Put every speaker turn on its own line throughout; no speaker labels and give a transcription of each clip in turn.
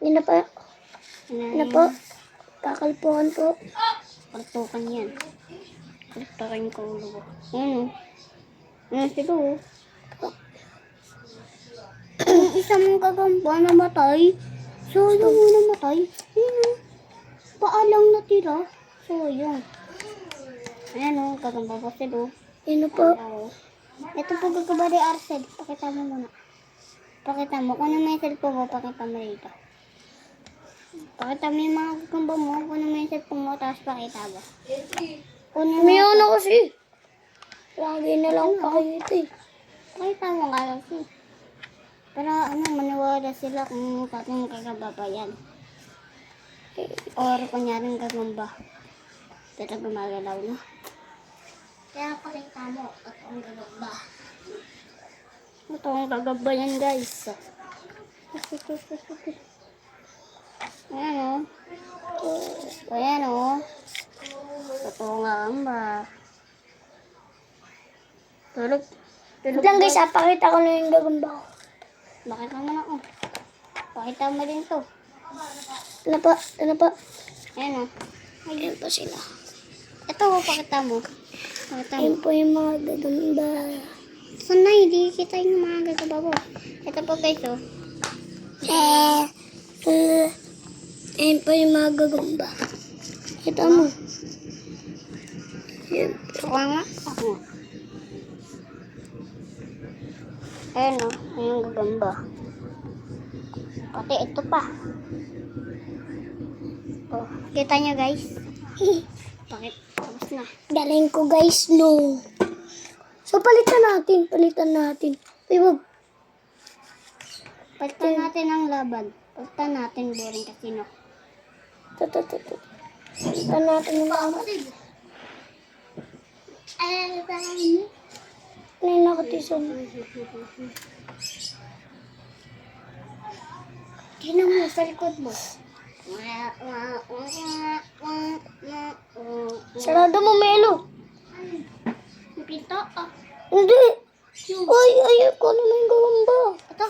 Yun na pa.
Ano
Yun na po. Kakalpuhan po.
Kaltukan yan. Kaltukan ko ulo. Ano? Ano sila oh? Yung isa mong gagamba namatay. So, yung namatay. Paalang natira. So, yun. Ayan o, gagamba po sila oh.
Yun na po.
Ito po gagamba ni Arcel. Pakita mo muna. Pakita mo. Kung ano may cellphone mo, pakita mo dito. Pakita mo yung mga gagamba mo. Kung ano may cellphone mo, tapos pakita mo. Kunin mo.
Umiyaw na kasi. Lagi na lang pakita eh.
Pakita mo nga kasi. Pero ano, maniwala sila kung tatlong gagamba pa yan. Or kunyaring gagamba. Pero gumagalaw na. Kaya pakita mo, tatlong gagamba. Tatlong gagamba yan guys. Ayan o. Ayan o. Tatlong gagamba. Tulog.
Wait lang guys, pakita ko na yung gagamba ko.
Pakita mo na o. Pakita mo din to.
Ito na po. Ito na po.
Ayan o.
Ayan po sila.
Ito o, pakita mo. Pakita mo.
Ayan po yung mga gagamba.
Sana hindi kita yung mga gagamba ko. Ito po guys o.
Ayan po yung mga gagamba. Kita mo. Ayan po.
Suka nga. Ako. Ayan o. Ayan yung gagamba. Pati ito pa. Oh, kita nyo guys. Bakit? Tapos na.
Galing ko guys, no. So, palitan natin. Palitan natin. Uy, wag.
Palitan natin ang laban. Palitan natin boring casino.
Palitan natin yung mga. Ngayon ako tison.
Tingnan mo sa likod mo.
Sarado mo, Melo.
Pinto? Oh.
Hindi. Uy, ayoko na yung gagamba.
Ito.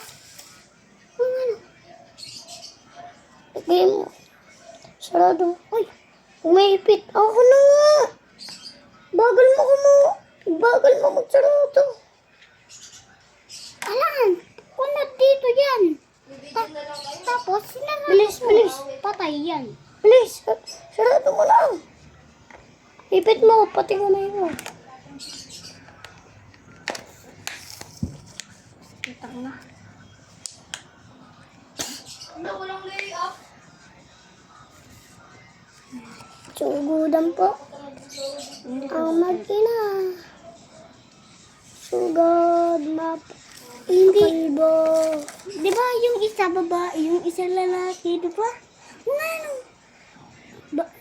Ano?
Lagay mo. Sarado. Uy, umaipit. Ako na nga. Bagal mo magsarado.
Alam, kunat dito yan. Tapos, sinarado
Bilis,
ko.
bilis.
Patay yan.
Please, sarado mo lang. Ipit mo, pati ko na yun.
Kita na.
Sugudan po. Ang makina. Sugod, map.
Hindi.
Kalbo.
Di ba yung isa babae, yung isa lalaki, di ba? Ano?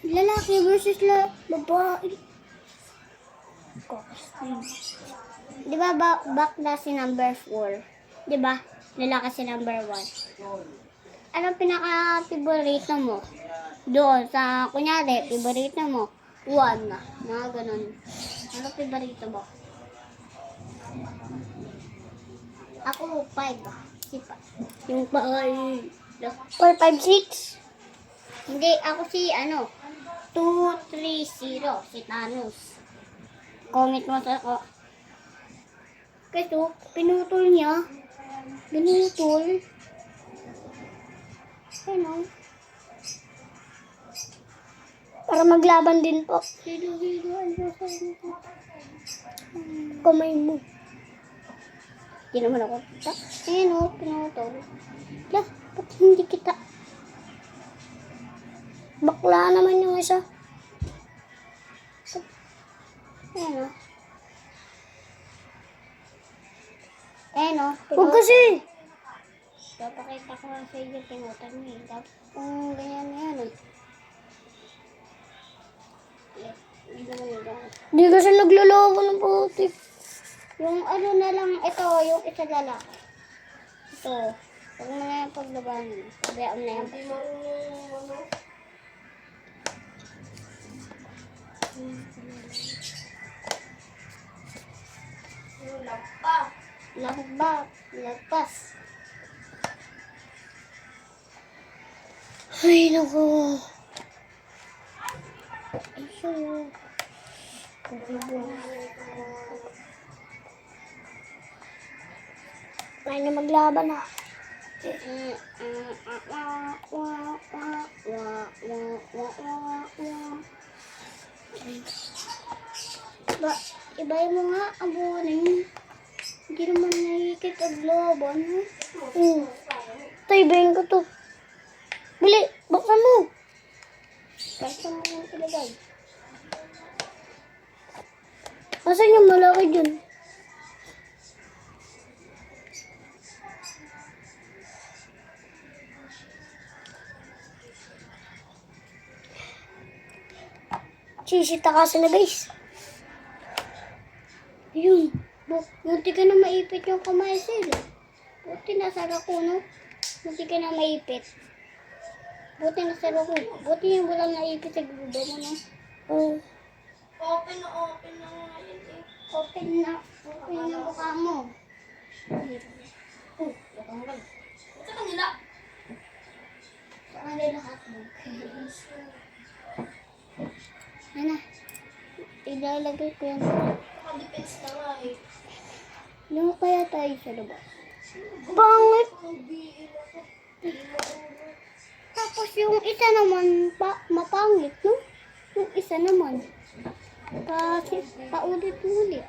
Lalaki versus babae. Di ba bakla si number 4? Di ba? Lalaki si number 1. Anong pinaka-favorito mo? Doon sa, kunyari, favorito mo, 1 na. Mga ganun. Ano favorito mo? Ako, 5. Si yung bahay.
4, 5, 6.
Hindi, ako si 230, si Thanos. Comment mo sa ako. Kasi pinutol niya. Pinutol. Ano?
Para maglaban din po.
Hilo-hilo.
Kamay mo.
Hindi naman ako kita. Pinutol. Lah, ba't hindi kita?
Bakla naman yung isa. Huwag kasi.
Papakita ko lang sa inyo pinutan mo eh. Tapos kung ganyan na yan eh. Hindi naman yun.
Di kasi nagloloko ng puti.
Yung ano na lang, ito, yung isa lalaki. Ito. Huwag mo na yung paglabanan. Pabayaan na yan. Lagpas.
Ay, naku.
Issue.
Ay, na maglaban ah.
Ba, ibay mo nga ang buwanin. Hindi naman nakikita ang laban.
Ito, ibayin ko to. Bili, buksan mo.
Kasi mo yung ilagay.
Asan yung malaki dyan? Sisita kasi na guys.
Ayun. Buti ka na maipit yung kamay sila. Buti nasa ko, no? Buti ka na maipit. Buti nasa ko. Buti yung walang naipit sa guba mo, no?
Oh.
Open na. Open na mukha mo. Sa kanila. Sa kanila hotdog. Ano? Ilalagay ko yan.
Nakadepends na nga eh.
Ano kaya tayo sa labas?
Bangit.
Tapos yung isa naman, mapangit, no? Yung isa naman. Kasi paulit-ulit.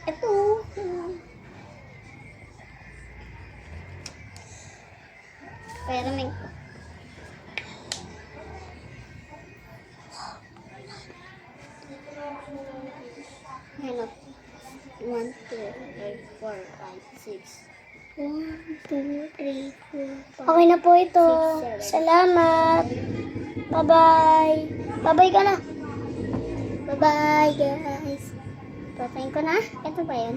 Ito. Pero may... Ano? 1, 2, 3, 4, 5, 6. 1, 2, 3, 4, 5.
Okay na po ito.
6, 7.
Salamat. Bye-bye. Bye-bye ka na.
Bye-bye, guys. Patayin ko na. Ito ba yan?